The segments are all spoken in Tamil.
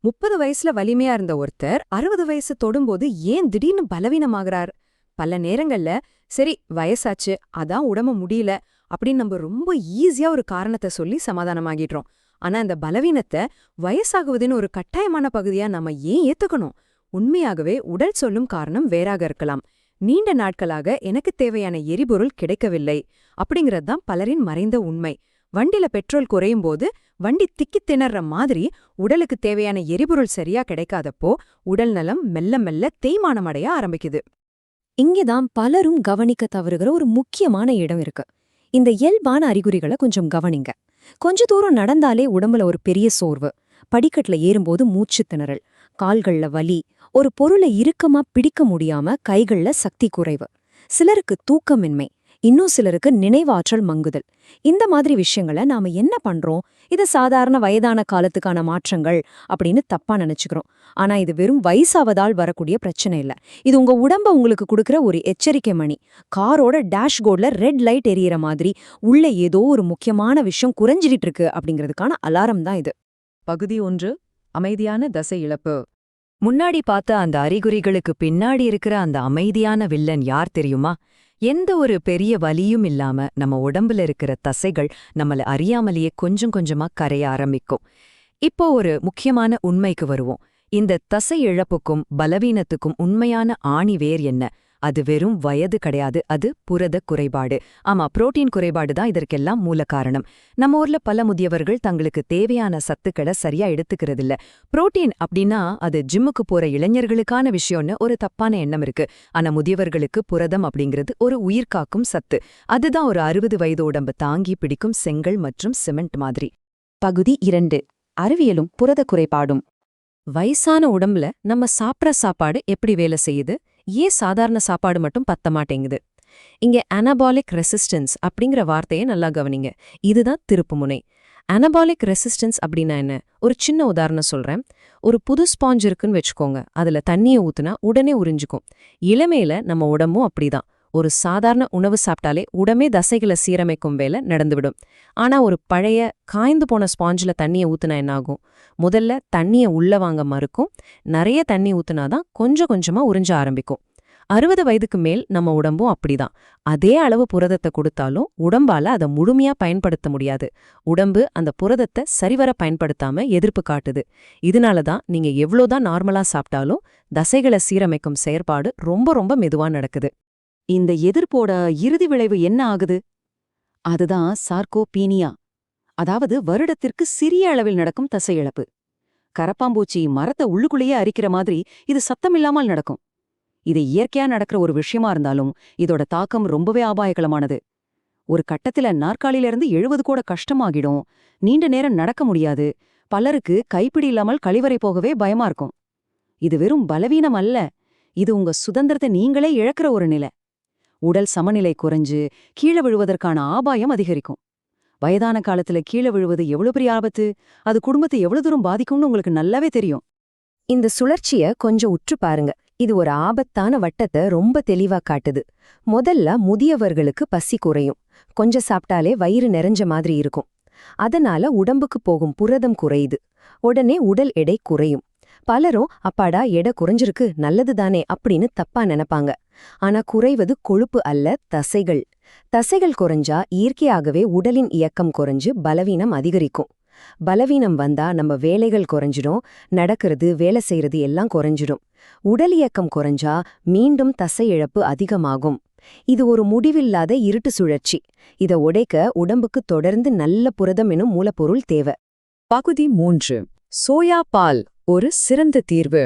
30 வயசுல வலிமையா இருந்த ஒருத்தர் 60 வயசு தொடும்போது ஏன் திடீர்னு பலவீனமாகறார்? பல நேரங்கள்ல சரி வயசாச்சு அதான் உடம்பு முடியல அப்படின்னு நம்ம ரொம்ப ஈஸியா ஒரு காரணத்தை சொல்லி சமாதானமாகிடுறோம். ஆனா இந்த பலவீனத்தை வயசாகுவதுன்னு ஒரு கட்டாயமான பகுதியா நம்ம ஏன் ஏத்துக்கணும்? உண்மையாகவே உடல் சொல்லும் காரணம் வேறாக இருக்கலாம். நீண்ட நாட்களாக எனக்கு தேவையான எரிபொருள் கிடைக்கவில்லை அப்படிங்கறது தான் பலரின் மறைந்த உண்மை. வண்டில பெட்ரோல் குறையும் போது வண்டி திக்கித் திணற மாதிரி உடலுக்கு தேவையான எரிபொருள் சரியா கிடைக்காதப்போ உடல் நலம் மெல்ல மெல்ல தேய்மானமடைய ஆரம்பிக்குது. இங்கேதான் பலரும் கவனிக்க தவறுகிற ஒரு முக்கியமான இடம் இருக்கு. இந்த இயல்பான அறிகுறிகளை கொஞ்சம் கவனிங்க. கொஞ்ச தூரம் நடந்தாலே உடம்புல ஒரு பெரிய சோர்வு, படிக்கட்டுல ஏறும்போது மூச்சு திணறல், கால்கள்ல வலி, ஒரு பொருளை இறுக்கமா பிடிக்க முடியாம கைகள்ல சக்தி குறைவு, சிலருக்கு தூக்கமின்மை, இன்னும் சிலருக்கு நினைவாற்றல் மங்குதல். இந்த மாதிரி விஷயங்களை நாம என்ன பண்றோம்? இது சாதாரண வயதான காலத்துக்கான மாற்றங்கள் அப்படின்னு தப்பா நினைச்சுக்கிறோம். ஆனா இது வெறும் வயசாவதால் வரக்கூடிய பிரச்சனை இல்ல. இது உங்க உடம்ப உங்களுக்கு கொடுக்கிற ஒரு எச்சரிக்கை மணி. காரோட டேஷ்போர்ட்ல ரெட் லைட் எரியற மாதிரி உள்ள ஏதோ ஒரு முக்கியமான விஷயம் குறைஞ்சிட்டு இருக்கு அப்படிங்கிறதுக்கான அலாரம் தான் இது. பகுதி 1, அமைதியான தசை இழப்பு. முன்னாடி பார்த்த அந்த அறிகுறிகளுக்கு பின்னாடி இருக்கிற அந்த அமைதியான வில்லன் யார் தெரியுமா? எந்த ஒரு பெரிய வலியும் இல்லாம நம்ம உடம்புல இருக்கிற தசைகள் நம்மள அறியாமலேயே கொஞ்சம் கொஞ்சமா கரைய ஆரம்பிக்கும். இப்போ ஒரு முக்கியமான உண்மைக்கு வருவோம். இந்த தசை இழப்புக்கும் பலவீனத்துக்கும் உண்மையான ஆணிவேர் என்ன? அது வெறும் வயது கிடையாது, அது புரத குறைபாடு. ஆமா, புரோட்டீன் குறைபாடு தான் இதற்கெல்லாம் மூல காரணம். நம்ம ஊர்ல பல முதியவர்கள் தங்களுக்கு தேவையான சத்துக்களை சரியா எடுத்துக்கிறதில்ல. புரோட்டீன் அப்படின்னா அது ஜிம்முக்கு போற இளைஞர்களுக்கான விஷயம்னு ஒரு தப்பான எண்ணம் இருக்கு. ஆனா முதியவர்களுக்கு புரதம் அப்படிங்கிறது ஒரு உயிர்காக்கும் சத்து. அதுதான் ஒரு 60 வயது உடம்பு தாங்கி பிடிக்கும் செங்கல் மற்றும் சிமெண்ட் மாதிரி. பகுதி 2, அறிவியலும் புரத குறைபாடும். வயசான உடம்புல நம்ம சாப்பிட்ற சாப்பாடு எப்படி வேலை செய்யுது? ஏன் சாதாரண சாப்பாடு மட்டும் பத்த மாட்டேங்குது? இங்க அனபாலிக் ரெசிஸ்டன்ஸ் அப்படிங்கிற வார்த்தையை நல்லா கவனிங்க. இதுதான் திருப்புமுனை. அனபாலிக் ரெசிஸ்டன்ஸ் அப்படின்னா என்ன? ஒரு சின்ன உதாரணம் சொல்றேன். ஒரு புது ஸ்பாஞ்ச் இருக்குன்னு வச்சுக்கோங்க. அதுல தண்ணியை ஊத்துனா உடனே உறிஞ்சுக்கும். இளமையில நம்ம உடம்பும் அப்படிதான். ஒரு சாதாரண உணவு சாப்பிட்டாலே உடம்பே தசைகளை சீரமைக்கும் வேலை நடந்துவிடும். ஆனா ஒரு பழைய காய்ந்து போன ஸ்பாஞ்சில் தண்ணியை ஊத்துனா என்னாகும்? முதல்ல தண்ணியை உள்ள வாங்க மறுக்கும். நிறைய தண்ணி ஊத்துனாதான் கொஞ்சம் கொஞ்சமா உறிஞ்ச ஆரம்பிக்கும். 60 வயதுக்கு மேல் நம்ம உடம்பும் அப்படிதான். அதே அளவு புரதத்தை கொடுத்தாலும் உடம்பால அதை முழுமையா பயன்படுத்த முடியாது. உடம்பு அந்த புரதத்தை சரிவர பயன்படுத்தாம எதிர்ப்பு காட்டுது. இதனாலதான் நீங்க எவ்வளோதான் நார்மலா சாப்பிட்டாலும் தசைகளை சீரமைக்கும் செயற்பாடு ரொம்ப ரொம்ப மெதுவா நடக்குது. இந்த எதிர்ப்போட இறுதி விளைவு என்ன ஆகுது? அதுதான் சார்கோபீனியா, அதாவது வருடத்திற்கு சிறிய அளவில் நடக்கும் தசையிழப்பு. கரப்பாம்பூச்சி மரத்தை உள்ளுக்குள்ளேயே அரிக்கிற மாதிரி இது சத்தமில்லாமல் நடக்கும். இது இயற்கையா நடக்கிற ஒரு விஷயமா இருந்தாலும் இதோட தாக்கம் ரொம்பவே அபாயகரமானது. ஒரு கட்டத்துல நாற்காலியிலிருந்து எழுவது கூட கஷ்டமாகிடும். நீண்ட நேரம் நடக்க முடியாது. பலருக்கு கைப்பிடி இல்லாமல் கழிவறை போகவே பயமா இருக்கும். இது வெறும் பலவீனம் அல்ல, இது உங்க சுதந்திரத்தை நீங்களே இழக்கிற ஒரு நிலை. உடல் சமநிலை குறைஞ்சு கீழே விழுவதற்கான ஆபாயம் அதிகரிக்கும். வயதான காலத்துல கீழே விழுவது எவ்வளவு பெரிய ஆபத்து, அது குடும்பத்தை எவ்வளவு தூரம் பாதிக்கும்னு உங்களுக்கு நல்லாவே தெரியும். இந்த சுழற்சிய கொஞ்சம் உற்று பாருங்க. இது ஒரு ஆபத்தான வட்டத்தை ரொம்ப தெளிவா காட்டுது. முதல்ல முதியவர்களுக்கு பசி குறையும். கொஞ்சம் சாப்பிட்டாலே வயிறு நிறைஞ்ச மாதிரி இருக்கும். அதனால உடம்புக்கு போகும் புரதம் குறையுது. உடனே உடல் எடை குறையும். பலரும் அப்பாடா எடை குறைஞ்சிருக்கு நல்லதுதானே அப்படின்னு தப்பா நினைப்பாங்க. ஆனா குறைவது கொழுப்பு அல்ல, தசைகள். தசைகள் குறைஞ்சா இயற்கையாகவே உடலின் இயக்கம் குறைஞ்சு பலவீனம் அதிகரிக்கும். பலவீனம் வந்தா நம்ம வேலைகள் குறைஞ்சிடும், நடக்கிறது வேலை செய்யறது எல்லாம் குறைஞ்சிடும். உடல் இயக்கம் குறைஞ்சா மீண்டும் தசை இழப்பு அதிகமாகும். இது ஒரு முடிவில்லாத இருட்டு சுழற்சி. இத உடைக்க உடம்புக்கு தொடர்ந்து நல்ல புரதம் எனும் மூலப்பொருள் தேவை. பகுதி 3, சோயா பால் ஒரு சிறந்த தீர்வு.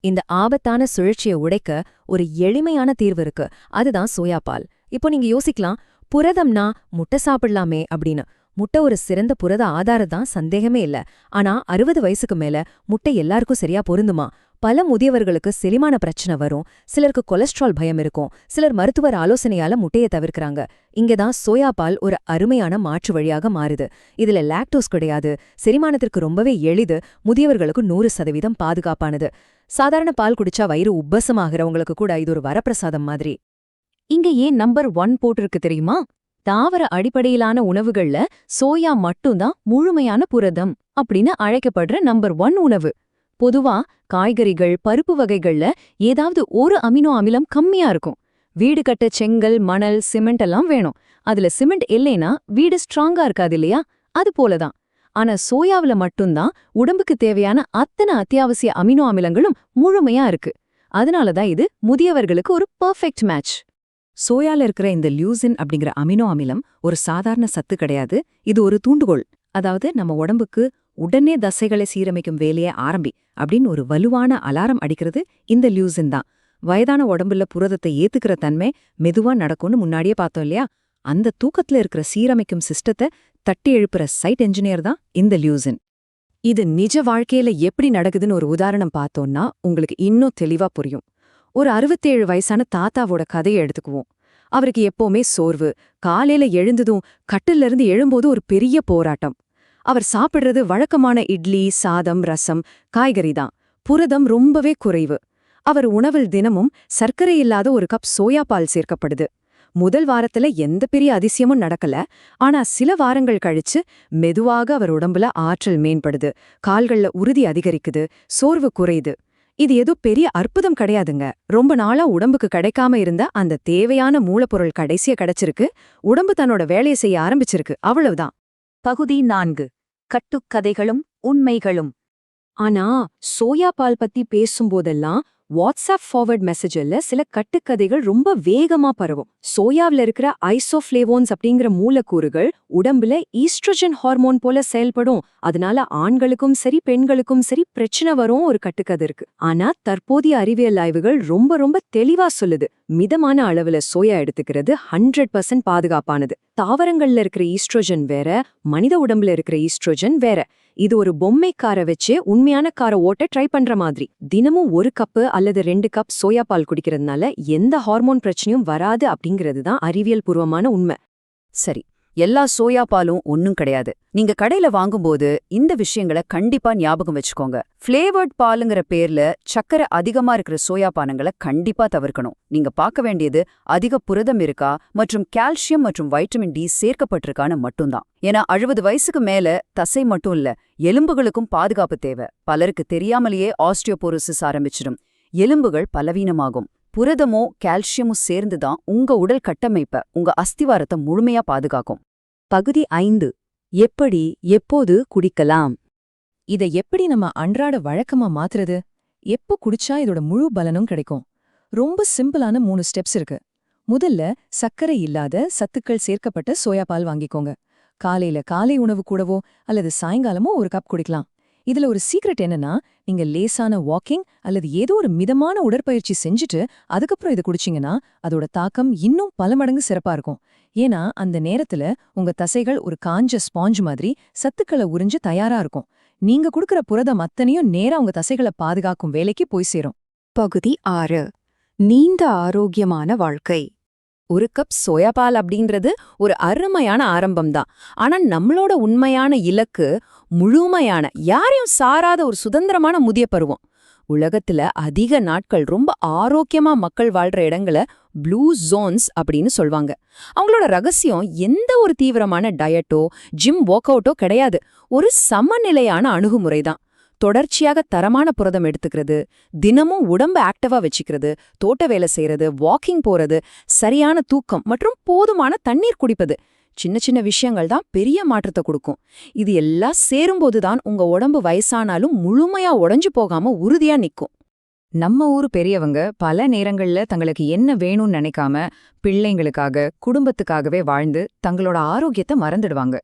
இந்த ஆபத்தான சுழற்சியை உடைக்க ஒரு எளிமையான தீர்வு இருக்கு. அதுதான் சோயா பால். இப்போ நீங்க யோசிக்கலாம், புரதம்னா முட்டை சாப்பிடலாமே அப்படின்னு. முட்டை ஒரு சிறந்த புரத ஆதாரம் தான், சந்தேகமே இல்ல. ஆனா 60 வயசுக்கு மேல முட்டை எல்லாருக்கும் சரியா பொருந்துமா? பல முதியவர்களுக்கு செரிமான பிரச்சனை வரும், சிலருக்கு கொலஸ்ட்ரால் பயம் இருக்கும், சிலர் மருத்துவர் ஆலோசனையால முட்டையை தவிர்க்கிறாங்க. இங்கதான் சோயா பால் ஒரு அருமையான மாற்று வழியாக மாறுது. இதுல லாக்டோஸ் கிடையாது, செரிமானத்திற்கு ரொம்பவே எளிது, முதியவர்களுக்கு 100% பாதுகாப்பானது. சாதாரண பால் குடிச்சா வயிறு உப்பசமாகிறவங்களுக்கு கூட இது ஒரு வரப்பிரசாதம் மாதிரி. இங்க ஏன் நம்பர் 1 போட்டிருக்கு தெரியுமா? தாவர அடிப்படையிலான உணவுகள்ல சோயா மட்டும்தான் முழுமையான புரதம் அப்படின்னு அழைக்கப்படுற நம்பர் 1 உணவு. பொதுவா காய்கறிகள் பருப்பு வகைகள்ல ஏதாவது ஒரு அமினோ அமிலம் கம்மியா இருக்கும். வீடு கட்ட செங்கல் மணல் சிமெண்ட் எல்லாம் வேணும். அதுல சிமெண்ட் இல்லைனா வீடு ஸ்ட்ராங்கா இருக்காது இல்லையா? அது போலதான். ஆனா சோயாவுல மட்டும்தான் உடம்புக்கு தேவையான அத்தனை அத்தியாவசிய அமினோ அமிலங்களும் முழுமையா இருக்கு. அதனாலதான் இது முதியவர்களுக்கு ஒரு பெர்ஃபெக்ட் மேட்ச். சோயால இருக்கிற இந்த லியூசின் அப்படிங்கிற அமினோ அமிலம் ஒரு சாதாரண சத்து கிடையாது. இது ஒரு தூண்டுகோல். அதாவது நம்ம உடம்புக்கு உடனே தசைகளை சீரமைக்கும் வேலையை ஆரம்பி அப்படின்னு ஒரு வலுவான அலாரம் அடிக்கிறது இந்த லியூசின் தான். வயதான உடம்புல புரதத்தை ஏத்துக்கிற தன்மை மெதுவா நடக்கும்னு முன்னாடியே பார்த்தோம் இல்லையா? அந்த தூக்கத்துல இருக்கிற சீரமைக்கும் சிஸ்டத்தை தட்டி எழுப்புற சைட் என்ஜினியர் தான் இந்த லியூசின். இது நிஜ வாழ்க்கையில எப்படி நடக்குதுன்னு ஒரு உதாரணம் பார்த்தோம்னா உங்களுக்கு இன்னும் தெளிவா புரியும். ஒரு 67 வயசான தாத்தாவோட கதையை எடுத்துக்குவோம். அவருக்கு எப்பவுமே சோர்வு. காலையில எழுந்ததும் கட்டில்ல இருந்து எழும்போது ஒரு பெரிய போராட்டம். அவர் சாப்பிடுறது வழக்கமான இட்லி சாதம் ரசம் காய்கறி தான். புரதம் ரொம்பவே குறைவு. அவர் உணவில் தினமும் சர்க்கரை இல்லாத ஒரு கப் சோயா பால் சேர்க்கப்படுது. முதல் வாரத்துல எந்த பெரிய அதிசயமும் நடக்கல. ஆனா சில வாரங்கள் கழிச்சு மெதுவாக அவர் உடம்புல ஆற்றல் மேம்படுது, கால்கள்ல உறுதி அதிகரிக்குது, சோர்வு குறையுது. இது ஏதோ பெரிய அற்புதம் கிடையாதுங்க. ரொம்ப நாளா உடம்புக்கு கிடைக்காம இருந்த அந்த தேவையான மூலப்பொருள் கடைசியா கிடைச்சிருக்கு. உடம்பு தன்னோட வேலையை செய்ய ஆரம்பிச்சிருக்கு, அவ்வளவுதான். பகுதி 4 கட்டுக்கதைகளும் உண்மைகளும். ஆனா சோயா பால் பத்தி பேசும்போதெல்லாம் வாட்ஸ்அப் ஃபார்வர்ட் மெசேஜ்ல சில கட்டுக்கதைகள் ரொம்ப வேகமா பரவும். சோயாவில் இருக்கிற ஐசோஃப்ளேவோன்ஸ் அப்படிங்கிற மூலக்கூறுகள் உடம்புல ஈஸ்ட்ரோஜன் ஹார்மோன் போல செயல்படும். அதனால ஆண்களுக்கும் சரி பெண்களுக்கும் சரி பிரச்சனை வரும் ஒரு கட்டுக்கதை இருக்கு. ஆனா தற்போதைய அறிவியல் ஆய்வுகள் ரொம்ப தெளிவா சொல்லுது, மிதமான அளவுல சோயா எடுத்துக்கிறது 100% பாதுகாப்பானது. தாவரங்கள்ல இருக்கிற ஈஸ்ட்ரோஜன் வேற, மனித உடம்புல இருக்கிற ஈஸ்ட்ரோஜன் வேற. இது ஒரு பொம்மை காரை வச்சு உண்மையான காரை ஓட்ட ட்ரை பண்ற மாதிரி. தினமும் 1 கப்பு அல்லது 2 கப் சோயா பால் குடிக்கிறதுனால எந்த ஹார்மோன் பிரச்சனையும் வராது அப்படிங்கிறது தான் அறிவியல் பூர்வமான உண்மை. சரி, எல்லா சோயா பாலும் ஒன்னும் கிடையாது. நீங்க கடையில வாங்கும்போது இந்த விஷயங்களை கண்டிப்பா ஞாபகம் வச்சுக்கோங்க. ஃப்ளேவர்ட் பாலுங்கிற பேர்ல சக்கரை அதிகமா இருக்கிற சோயா பானங்களை கண்டிப்பா தவிர்க்கணும். நீங்க பார்க்க வேண்டியது அதிக புரதம் இருக்கா மற்றும் கால்சியம் மற்றும் வைட்டமின் டி சேர்க்கப்பட்டிருக்கான்னு மட்டும்தான். ஏன்னா 60 வயசுக்கு மேல தசை மட்டும் இல்ல, எலும்புகளுக்கும் பாதுகாப்பு தேவை. பலருக்கு தெரியாமலேயே ஆஸ்டியோபோரோசிஸ் ஆரம்பிச்சிடும். எலும்புகள் பலவீனமாகும். புரதமோ கால்சியமும் சேர்ந்துதான் உங்க உடல் கட்டமைப்ப, உங்க அஸ்திவாரத்தை முழுமையா பாதுகாக்கும். பகுதி 5 எப்படி எப்போது குடிக்கலாம். இதை எப்படி நம்ம அன்றாட வழக்கமா மாத்துறது? எப்போ குடிச்சா இதோட முழு பலனும் கிடைக்கும்? ரொம்ப சிம்பிளான 3 ஸ்டெப்ஸ் இருக்கு. முதல்ல சர்க்கரை இல்லாத சத்துக்கள் சேர்க்கப்பட்ட சோயா பால் வாங்கிக்கோங்க. காலையில காலை உணவு கூடவோ அல்லது சாயங்காலமோ 1 கப் குடிக்கலாம். இதுல ஒரு சீக்ரெட் என்னன்னா, நீங்க லேசான வாக்கிங் அல்லது ஏதோ ஒரு மிதமான உடற்பயிற்சி செஞ்சுட்டு அதுக்கப்புறம் இது குடிச்சிங்கன்னா அதோட தாக்கம் இன்னும் பல மடங்கு சிறப்பா இருக்கும். ஏன்னா அந்த நேரத்துல உங்க தசைகள் ஒரு காஞ்ச ஸ்பாஞ்ச் மாதிரி சத்துக்களை உறிஞ்சு தயாரா இருக்கும். நீங்க குடுக்கற புரதம் அத்தனையும் நேரா உங்க தசைகளை பாதுகாக்கும் வேலைக்கு போய் சேரும். பகுதி 6 நீண்ட ஆரோக்கியமான வாழ்க்கை. 1 கப் சோயா பால் அப்படின்றது ஒரு அருமையான ஆரம்பம்தான். ஆனா நம்மளோட உண்மையான இலக்கு முழுமையான, யாரையும் சாராத ஒரு சுதந்திரமான முதிய பருவம். உலகத்துல அதிக நாட்கள் ரொம்ப ஆரோக்கியமா மக்கள் வாழ்ற இடங்களை ப்ளூ ஜோன்ஸ் அப்படின்னு சொல்வாங்க. அவங்களோட ரகசியம் எந்த ஒரு தீவிரமான டயட்டோ ஜிம் ஒர்க் அவுட்டோ கிடையாது. ஒரு சமநிலையான அணுகுமுறைதான். தொடர்ச்சியாக தரமான புரதம் எடுத்துக்கிறது, தினமும் உடம்பு ஆக்டிவா வச்சுக்கிறது, தோட்ட வேலை செய்யறது, வாக்கிங் போறது, சரியான தூக்கம் மற்றும் போதுமான தண்ணீர் குடிப்பது. சின்ன சின்ன விஷயங்கள் தான் பெரிய மாற்றத்தை கொடுக்கும். இது எல்லாம் சேரும்போதுதான் உங்க உடம்பு வயசானாலும் முழுமையா உடைஞ்சு போகாம உறுதியா நிக்கும். நம்ம ஊர் பெரியவங்க பல நேரங்கள்ல தங்களுக்கு என்ன வேணும்னு நினைக்காம பிள்ளைங்களுக்காக குடும்பத்துக்காகவே வாழ்ந்து தங்களோட ஆரோக்கியத்தை மறந்துடுவாங்க.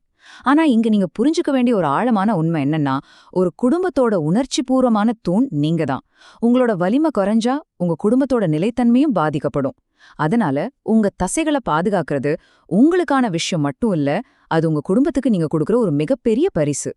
ஆனா இங்க நீங்க புரிஞ்சுக்க வேண்டிய ஒரு ஆழமான உண்மை என்னன்னா, ஒரு குடும்பத்தோட உணர்ச்சி பூர்வமான தூண் நீங்க தான். உங்களோட வலிமை குறைஞ்சா உங்க குடும்பத்தோட நிலைத்தன்மையும் பாதிக்கப்படும். அதனால உங்க தசைகளை பாதுகாக்கிறது உங்களுக்கான விஷயம் மட்டும் இல்ல, அது உங்க குடும்பத்துக்கு நீங்க கொடுக்குற ஒரு மிகப்பெரிய பரிசு.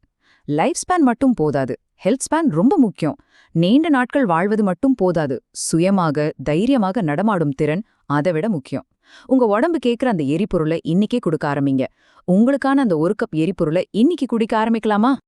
லைஃப் ஸ்பேன் மட்டும் போதாது, ஹெல்த் ஸ்பேன் ரொம்ப முக்கியம். நீண்ட நாட்கள் வாழ்வது மட்டும் போதாது, சுயமாக தைரியமாக நடமாடும் திறன் அதை விட முக்கியம். உங்க உடம்பு கேட்குற அந்த எரிபொருளை இன்னிக்கே கொடுக்க ஆரம்பிங்க. உங்களுக்கான அந்த 1 கப் எரிபொருளை இன்னிக்கு குடிக்க ஆரம்பிக்கலாமா?